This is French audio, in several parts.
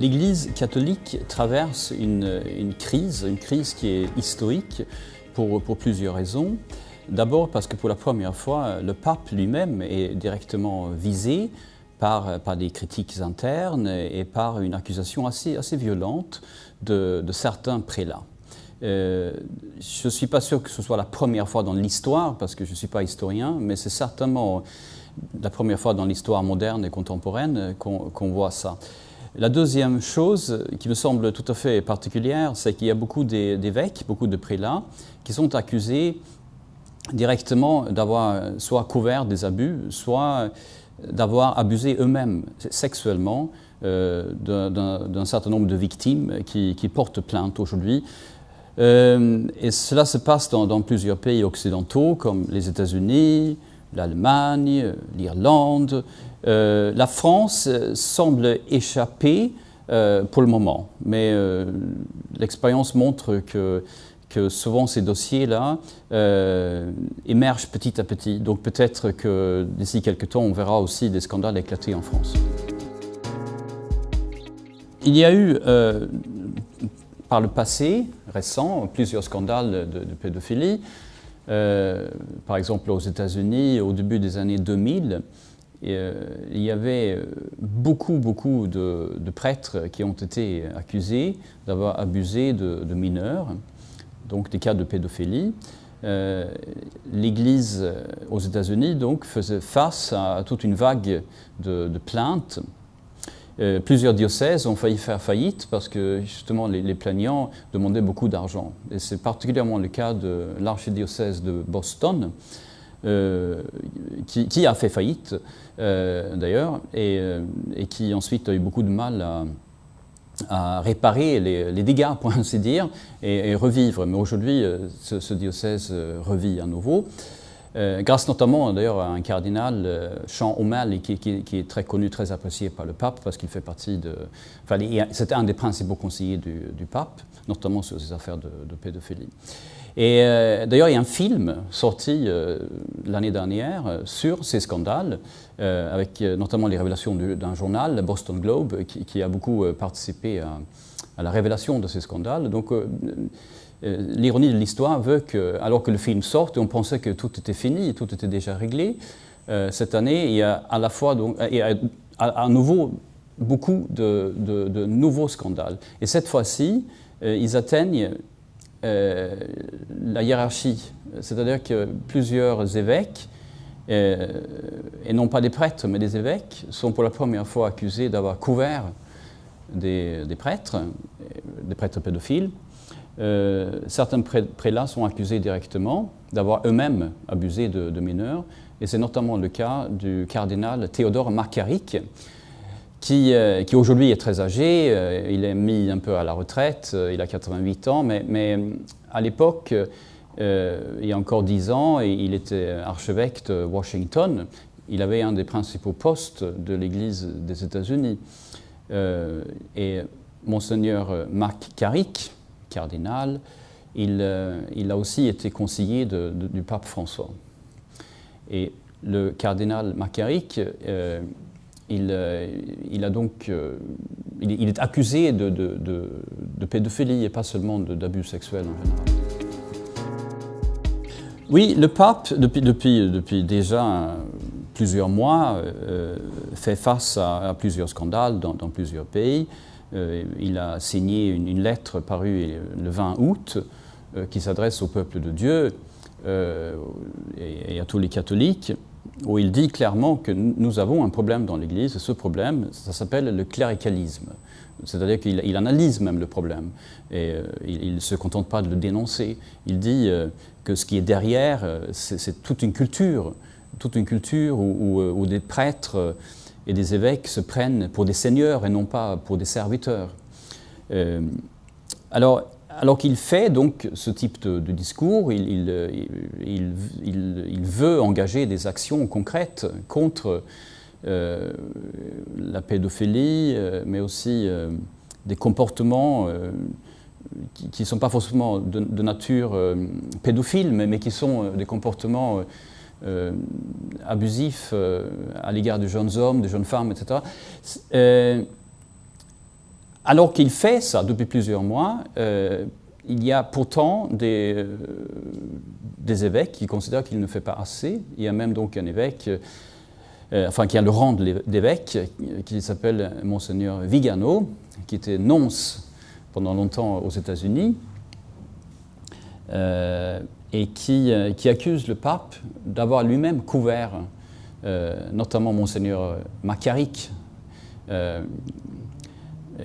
L'Église catholique traverse une crise qui est historique pour plusieurs raisons. D'abord parce que pour la première fois, le pape lui-même est directement visé par des critiques internes et par une accusation assez violente de certains prélats. Je ne suis pas sûr que ce soit la première fois dans l'histoire, parce que je ne suis pas historien, mais c'est certainement la première fois dans l'histoire moderne et contemporaine qu'on voit ça. La deuxième chose qui me semble tout à fait particulière, c'est qu'il y a beaucoup d'évêques, beaucoup de prélats, qui sont accusés directement d'avoir soit couvert des abus, soit d'avoir abusé eux-mêmes sexuellement d'un certain nombre de victimes qui portent plainte aujourd'hui. Et cela se passe dans plusieurs pays occidentaux, comme les États-Unis, l'Allemagne, l'Irlande. La France semble échapper pour le moment, mais l'expérience montre que souvent ces dossiers-là émergent petit à petit. Donc peut-être que d'ici quelques temps, on verra aussi des scandales éclater en France. Il y a eu par le passé récent plusieurs scandales de pédophilie. Par exemple aux États-Unis, au début des années 2000, il y avait beaucoup de prêtres qui ont été accusés d'avoir abusé de mineurs, donc des cas de pédophilie. L'Église aux États-Unis donc faisait face à toute une vague de plaintes. Plusieurs diocèses ont failli faire faillite parce que justement les plaignants demandaient beaucoup d'argent. Et c'est particulièrement le cas de l'archidiocèse de Boston, qui a fait faillite d'ailleurs, et qui ensuite a eu beaucoup de mal à réparer les dégâts, pour ainsi dire, et revivre. Mais aujourd'hui, ce diocèse revit à nouveau. Grâce notamment d'ailleurs à un cardinal, Sean O'Malley, qui est très connu, très apprécié par le pape, parce qu'il fait partie de... Enfin, c'était un des principaux conseillers du pape, notamment sur ces affaires de pédophilie. Et d'ailleurs, il y a un film sorti l'année dernière sur ces scandales, avec notamment les révélations d'un journal, le Boston Globe, qui a beaucoup participé à la révélation de ces scandales. Donc, l'ironie de l'histoire veut que, alors que le film sort, on pensait que tout était fini, tout était déjà réglé. Cette année, il y a à la fois donc, à nouveau beaucoup de nouveaux scandales. Et cette fois-ci, ils atteignent la hiérarchie, c'est-à-dire que plusieurs évêques, et non pas des prêtres, mais des évêques, sont pour la première fois accusés d'avoir couvert des prêtres pédophiles. Certains prélats sont accusés directement d'avoir eux-mêmes abusé de mineurs, et c'est notamment le cas du cardinal Théodore McCarrick, qui aujourd'hui est très âgé, il est mis un peu à la retraite, il a 88 ans, mais à l'époque, il y a encore 10 ans, il était archevêque de Washington, il avait un des principaux postes de l'Église des États-Unis. Et Monseigneur McCarrick, cardinal, il a aussi été conseiller du pape François. Et le cardinal McCarrick, il est accusé de pédophilie et pas seulement d'abus sexuels en général. Oui, le pape, depuis déjà plusieurs mois, fait face à plusieurs scandales dans plusieurs pays. Il a signé une lettre parue le 20 août qui s'adresse au peuple de Dieu et à tous les catholiques, où il dit clairement que nous avons un problème dans l'Église, et ce problème, ça s'appelle le cléricalisme. C'est-à-dire qu'il analyse même le problème, et il ne se contente pas de le dénoncer. Il dit que ce qui est derrière, c'est toute une culture où des prêtres et des évêques se prennent pour des seigneurs et non pas pour des serviteurs. Alors qu'il fait donc ce type de discours, il veut engager des actions concrètes contre la pédophilie, mais aussi des comportements qui ne sont pas forcément de nature pédophile, mais qui sont des comportements abusifs à l'égard de jeunes hommes, de jeunes femmes, etc. Alors qu'il fait ça depuis plusieurs mois, il y a pourtant des évêques qui considèrent qu'il ne fait pas assez. Il y a même donc un évêque, qui a le rang d'évêque, qui s'appelle Monseigneur Vigano, qui était nonce pendant longtemps aux États-Unis, et qui accuse le pape d'avoir lui-même couvert, notamment Monseigneur Macaric.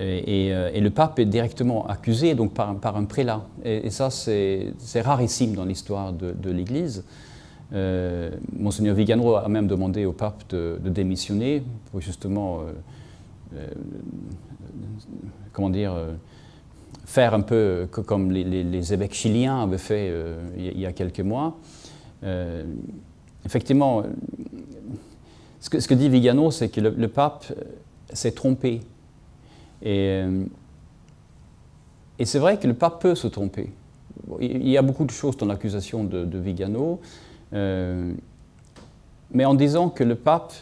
Et le pape est directement accusé donc, par un prélat. Et ça, c'est rarissime dans l'histoire de l'Église. Monseigneur Vigano a même demandé au pape de démissionner pour justement, faire un peu comme les évêques chiliens avaient fait il y a quelques mois. Effectivement, ce que dit Vigano, c'est que le pape s'est trompé. Et c'est vrai que le pape peut se tromper. Il y a beaucoup de choses dans l'accusation de Vigano, mais en disant que le pape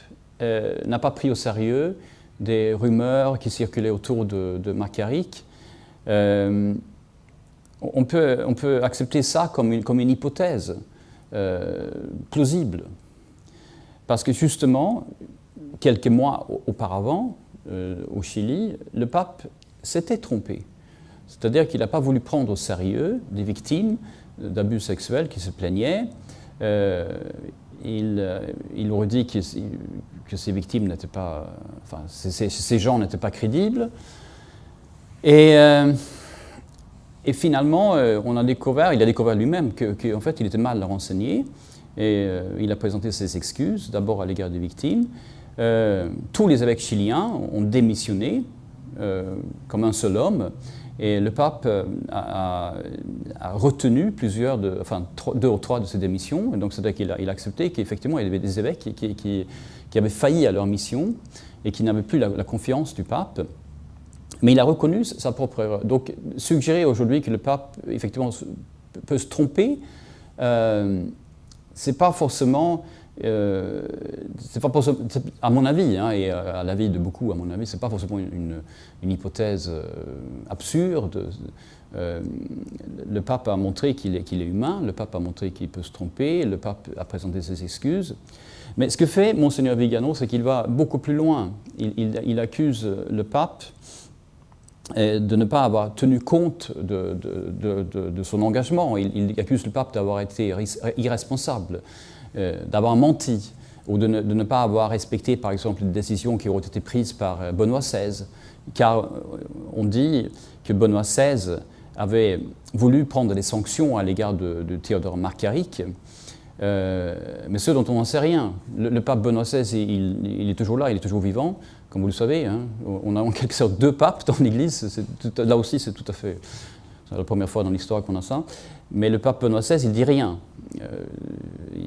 n'a pas pris au sérieux des rumeurs qui circulaient autour de Macaric, on peut accepter ça comme une hypothèse plausible. Parce que justement, quelques mois auparavant, au Chili, le pape s'était trompé. C'est-à-dire qu'il n'a pas voulu prendre au sérieux des victimes d'abus sexuels qui se plaignaient. Il aurait dit que ces victimes n'étaient pas... Enfin, ces gens n'étaient pas crédibles. Et finalement, il a découvert lui-même qu'en fait, il était mal renseigné. Et il a présenté ses excuses, d'abord à l'égard des victimes. Tous les évêques chiliens ont démissionné comme un seul homme, et le pape a retenu deux ou trois de ces démissions. Et donc c'est-à-dire qu'il a accepté qu'effectivement il y avait des évêques qui avaient failli à leur mission et qui n'avaient plus la confiance du pape. Mais il a reconnu sa propre erreur. Donc suggérer aujourd'hui que le pape effectivement peut se tromper, c'est pas forcément... à mon avis, et à l'avis de beaucoup, à mon avis, c'est pas forcément une hypothèse absurde. Le pape a montré qu'il est humain, le pape a montré qu'il peut se tromper, le pape a présenté ses excuses. Mais ce que fait Monseigneur Vigano, c'est qu'il va beaucoup plus loin. Il accuse le pape de ne pas avoir tenu compte de son engagement. Il accuse le pape d'avoir été irresponsable, d'avoir menti, ou de ne pas avoir respecté, par exemple, les décisions qui auraient été prises par Benoît XVI, car on dit que Benoît XVI avait voulu prendre des sanctions à l'égard de Théodore Macaric, mais ce dont on n'en sait rien. Le pape Benoît XVI, il est toujours là, il est toujours vivant, comme vous le savez. Hein. On a en quelque sorte deux papes dans l'Église, là aussi c'est tout à fait... C'est la première fois dans l'histoire qu'on a ça. Mais le pape Benoît XVI, il ne dit rien.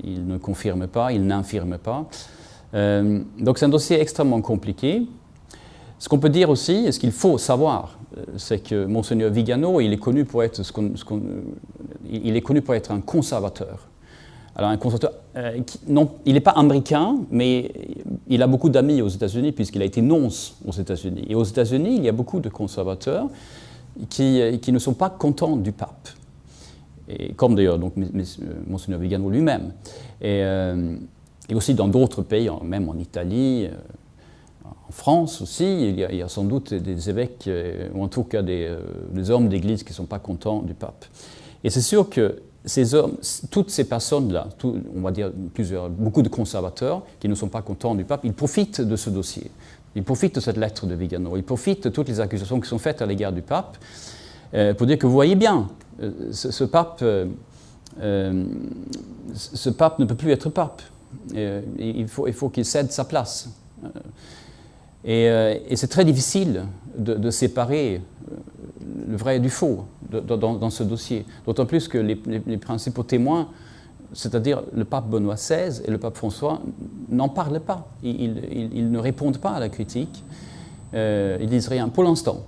Il ne confirme pas, il n'infirme pas. Donc c'est un dossier extrêmement compliqué. Ce qu'on peut dire aussi, et ce qu'il faut savoir, c'est que Monseigneur Vigano, il est connu pour être, il est connu pour être un conservateur. Alors un conservateur, il n'est pas américain, mais il a beaucoup d'amis aux États-Unis, puisqu'il a été nonce aux États-Unis. Et aux États-Unis, il y a beaucoup de conservateurs qui ne sont pas contents du pape. Et comme d'ailleurs Monseigneur Vigano lui-même. Et aussi dans d'autres pays, même en Italie, en France aussi, il y a sans doute des évêques, ou en tout cas des hommes d'Église qui ne sont pas contents du pape. Et c'est sûr que ces hommes, toutes ces personnes-là, on va dire beaucoup de conservateurs qui ne sont pas contents du pape, ils profitent de ce dossier. Ils profitent de cette lettre de Vigano, ils profitent de toutes les accusations qui sont faites à l'égard du pape pour dire que vous voyez bien, ce pape ne peut plus être pape. Il faut qu'il cède sa place. Et c'est très difficile de séparer le vrai du faux dans ce dossier. D'autant plus que les principaux témoins, c'est-à-dire le pape Benoît XVI et le pape François, n'en parlent pas. Ils ne répondent pas à la critique. Ils disent rien pour l'instant.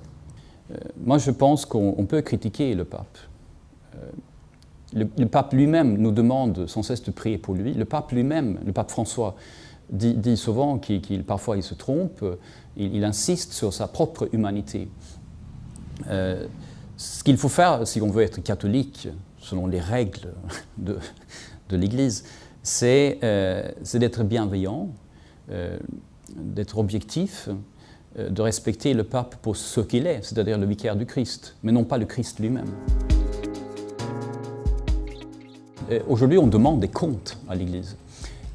Moi, je pense qu'on peut critiquer le pape. Le pape lui-même nous demande sans cesse de prier pour lui. Le pape lui-même, le pape François, dit souvent parfois il se trompe. Il insiste sur sa propre humanité. Ce qu'il faut faire si on veut être catholique, selon les règles de l'Église, c'est d'être bienveillant, d'être objectif, de respecter le pape pour ce qu'il est, c'est-à-dire le vicaire du Christ, mais non pas le Christ lui-même. Aujourd'hui, on demande des comptes à l'Église.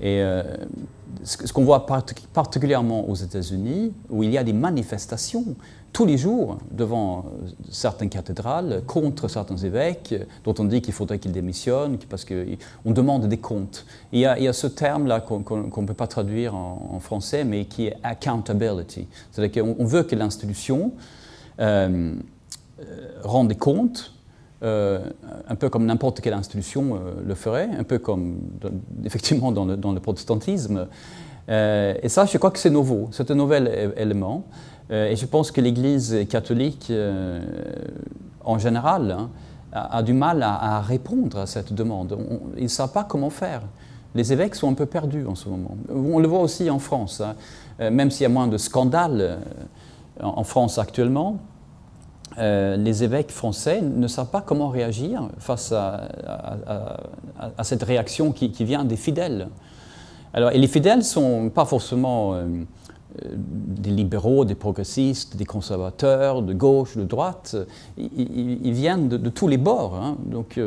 Et ce qu'on voit particulièrement aux États-Unis, où il y a des manifestations tous les jours devant certaines cathédrales contre certains évêques, dont on dit qu'il faudrait qu'ils démissionnent parce qu'on demande des comptes. Il y a ce terme-là qu'on ne peut pas traduire en français, mais qui est accountability. C'est-à-dire qu'on veut que l'institution rende des comptes, un peu comme n'importe quelle institution le ferait, un peu comme effectivement dans le protestantisme. Et ça, je crois que c'est nouveau, c'est un nouvel élément. Et je pense que l'Église catholique, en général, a du mal à répondre à cette demande. Ils ne savent pas comment faire. Les évêques sont un peu perdus en ce moment. On le voit aussi en France, même s'il y a moins de scandales en France actuellement. Les évêques français ne savent pas comment réagir face à cette réaction qui vient des fidèles. Alors, et les fidèles ne sont pas forcément des libéraux, des progressistes, des conservateurs, de gauche, de droite. Ils viennent de tous les bords. Hein. Donc,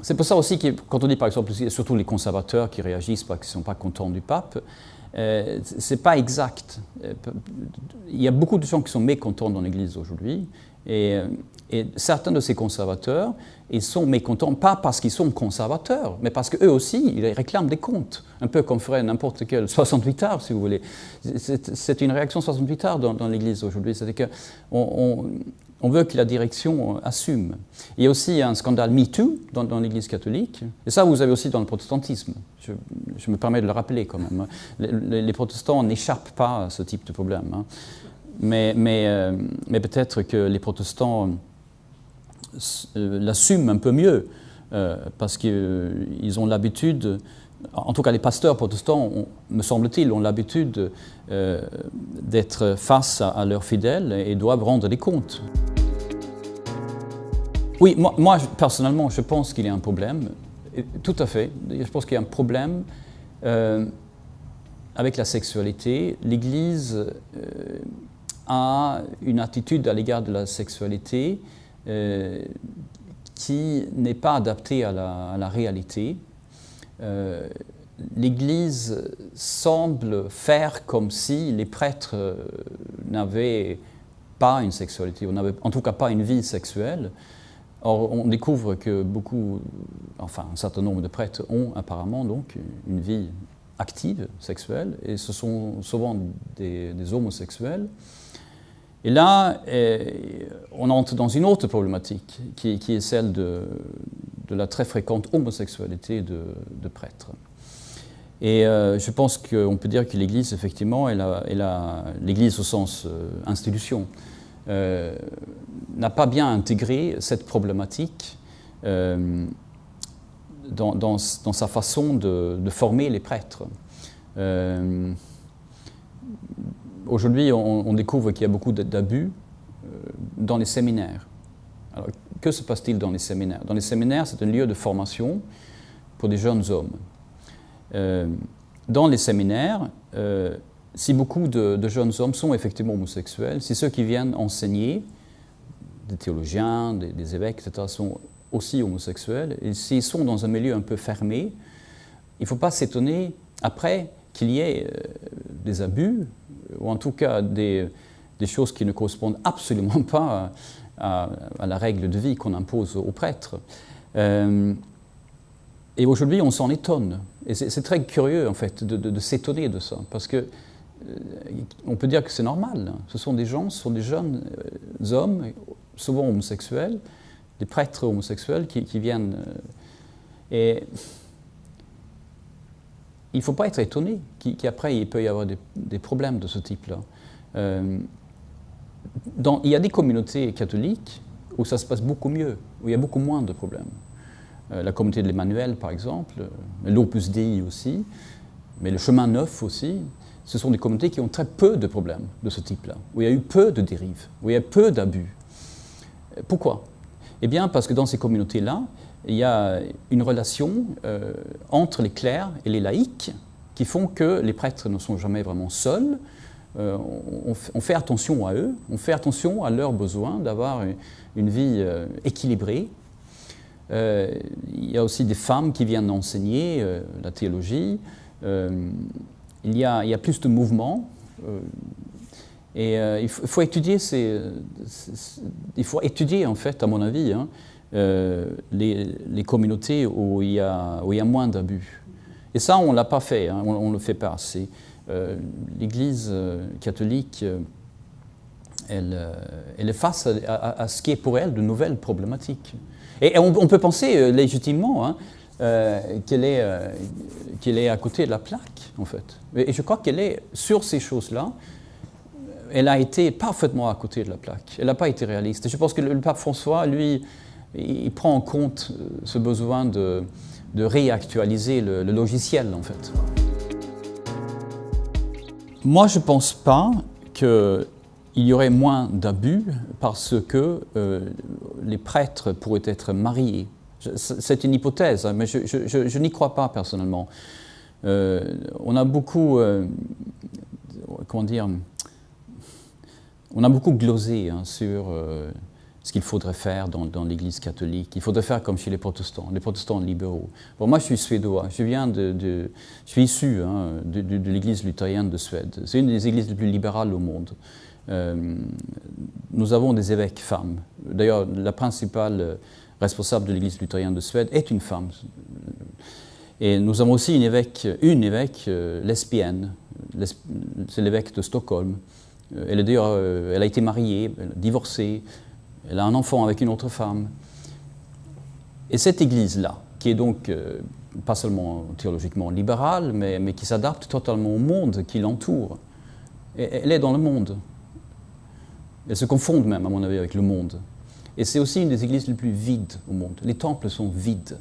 c'est pour ça aussi que quand on dit par exemple, surtout les conservateurs qui réagissent parce qu'ils ne sont pas contents du pape, ce n'est pas exact. Il y a beaucoup de gens qui sont mécontents dans l'Église aujourd'hui, et certains de ces conservateurs, ils sont mécontents, pas parce qu'ils sont conservateurs, mais parce qu'eux aussi, ils réclament des comptes, un peu comme ferait n'importe quel 68 arts, si vous voulez. C'est une réaction 68 arts dans l'Église aujourd'hui, c'est-à-dire qu'on veut que la direction assume. Il y a aussi un scandale MeToo dans l'Église catholique, et ça vous avez aussi dans le protestantisme. Je me permets de le rappeler quand même. Les protestants n'échappent pas à ce type de problème. Hein. Mais peut-être que les protestants l'assument un peu mieux, parce qu'ils ont l'habitude, en tout cas les pasteurs protestants, me semble-t-il, ont l'habitude d'être face à leurs fidèles et doivent rendre des comptes. Oui, moi personnellement, je pense qu'il y a un problème, tout à fait. Je pense qu'il y a un problème avec la sexualité. L'Église a une attitude à l'égard de la sexualité qui n'est pas adaptée à la réalité. L'Église semble faire comme si les prêtres n'avaient pas une sexualité, ou n'avaient en tout cas pas une vie sexuelle. Or, on découvre que un certain nombre de prêtres ont apparemment donc une vie active, sexuelle, et ce sont souvent des homosexuels. Et là, on entre dans une autre problématique, qui est celle de la très fréquente homosexualité de prêtres. Et je pense qu'on peut dire que l'Église, effectivement, l'Église au sens institution, n'a pas bien intégré cette problématique dans sa façon de former les prêtres. Aujourd'hui, on découvre qu'il y a beaucoup d'abus dans les séminaires. Alors, que se passe-t-il dans les séminaires? Dans les séminaires, c'est un lieu de formation pour des jeunes hommes. Dans les séminaires, si beaucoup de jeunes hommes sont effectivement homosexuels, si ceux qui viennent enseigner, des théologiens, des évêques, etc., sont aussi homosexuels, et s'ils sont dans un milieu un peu fermé, il ne faut pas s'étonner après qu'il y ait des abus, ou en tout cas des choses qui ne correspondent absolument pas à la règle de vie qu'on impose aux prêtres. Et aujourd'hui, on s'en étonne. Et c'est très curieux, en fait, de s'étonner de ça, parce que on peut dire que c'est normal. Ce sont des gens, ce sont des jeunes hommes, souvent homosexuels, des prêtres homosexuels qui viennent. Et il ne faut pas être étonné qu'après, il peut y avoir des problèmes de ce type-là. Il y a des communautés catholiques où ça se passe beaucoup mieux, où il y a beaucoup moins de problèmes. La communauté de l'Emmanuel, par exemple, l'Opus Dei aussi, mais le Chemin Neuf aussi, ce sont des communautés qui ont très peu de problèmes de ce type-là, où il y a eu peu de dérives, où il y a peu d'abus. Pourquoi? Eh bien parce que dans ces communautés-là, il y a une relation entre les clercs et les laïcs qui font que les prêtres ne sont jamais vraiment seuls. On fait attention à eux, on fait attention à leurs besoins d'avoir une vie équilibrée. Il y a aussi des femmes qui viennent enseigner la théologie. Il y a plus de mouvements. Et il faut étudier en fait, à mon avis, hein, les communautés où il y a moins d'abus. Et ça, on ne l'a pas fait, hein, on ne le fait pas assez. L'Église catholique, elle est face à ce qui est pour elle de nouvelles problématiques. Et on peut penser légitimement hein, qu'elle est à côté de la plaque, en fait. Et je crois qu'elle est, sur ces choses-là, elle a été parfaitement à côté de la plaque. Elle n'a pas été réaliste. Et je pense que le pape François, lui, il prend en compte ce besoin de réactualiser le logiciel, en fait. Moi, je ne pense pas qu'il y aurait moins d'abus parce que les prêtres pourraient être mariés. C'est une hypothèse, mais je n'y crois pas personnellement. On a beaucoup, comment dire, on a beaucoup glosé hein, sur ce qu'il faudrait faire dans l'Église catholique. Il faudrait faire comme chez les protestants libéraux. Bon, moi, je suis suédois. Je suis issu hein, de l'Église luthérienne de Suède. C'est une des églises les plus libérales au monde. Nous avons des évêques femmes. D'ailleurs, la principale responsable de l'Église luthérienne de Suède est une femme. Et nous avons aussi une évêque lesbienne. C'est l'évêque de Stockholm. Elle a été mariée, divorcée, elle a un enfant avec une autre femme. Et cette Église-là, qui est donc pas seulement théologiquement libérale, mais qui s'adapte totalement au monde qui l'entoure, elle est dans le monde. Elle se confond même, à mon avis, avec le monde. Et c'est aussi une des églises les plus vides au monde. Les temples sont vides.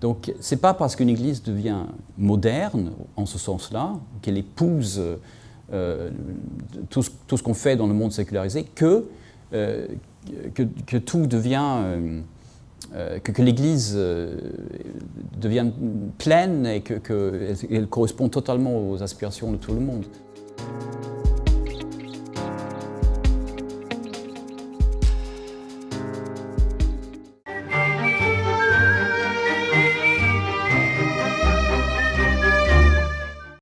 Donc, ce n'est pas parce qu'une église devient moderne, en ce sens-là, qu'elle épouse tout ce qu'on fait dans le monde sécularisé, que tout devient, que l'Église devienne pleine et qu'elle correspond totalement aux aspirations de tout le monde.